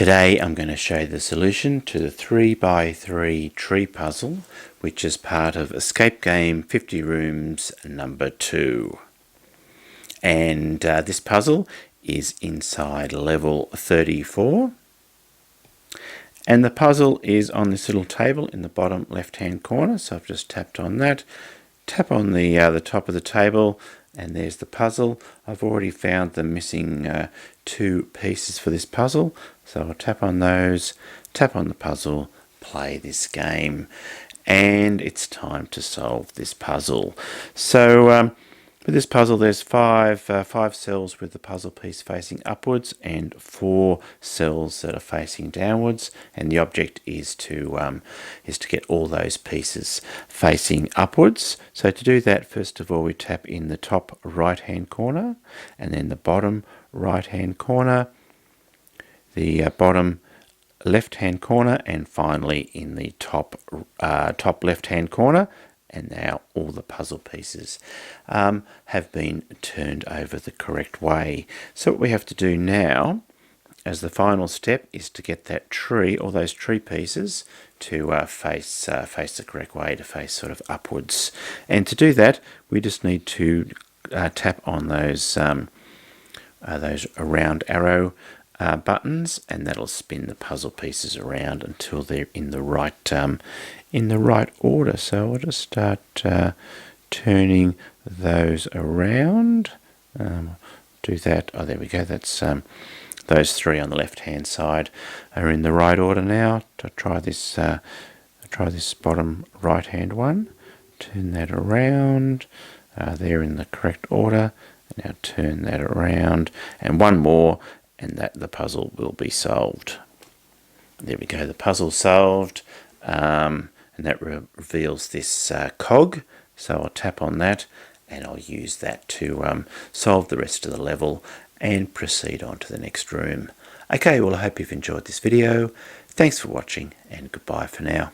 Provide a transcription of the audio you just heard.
Today I'm going to show you the solution to the 3x3 tree puzzle, which is part of Escape Game 50 Rooms number 2. And this puzzle is inside level 34. And the puzzle is on this little table in the bottom left hand corner, so I've just tapped on that. Tap on the top of the table and there's the puzzle. I've already found the missing 2 pieces for this puzzle, so I'll tap on those, tap on the puzzle, play this game, and it's time to solve this puzzle. So with this puzzle there's five cells with the puzzle piece facing upwards and 4 cells that are facing downwards, and the object is to get all those pieces facing upwards. So to do that, first of all we tap in the top right hand corner, and then the bottom right hand corner, the bottom left hand corner, and finally in the top left hand corner. And now all the puzzle pieces have been turned over the correct way. So what we have to do now as the final step is to get that tree, all those tree pieces, to face the correct way, to face sort of upwards. And to do that we just need to tap on those round arrow buttons, and that'll spin the puzzle pieces around until they're in the right order. So I'll just start turning those around. Do that. Oh, there we go. That's those 3 on the left hand side are in the right order now. To try this bottom right hand one. Turn that around. They're in the correct order. Now turn that around, and one more, and the puzzle will be solved. There we go, the puzzle solved, and that reveals this cog. So I'll tap on that and I'll use that to solve the rest of the level and proceed on to the next room. Okay, well I hope you've enjoyed this video. Thanks for watching, and goodbye for now.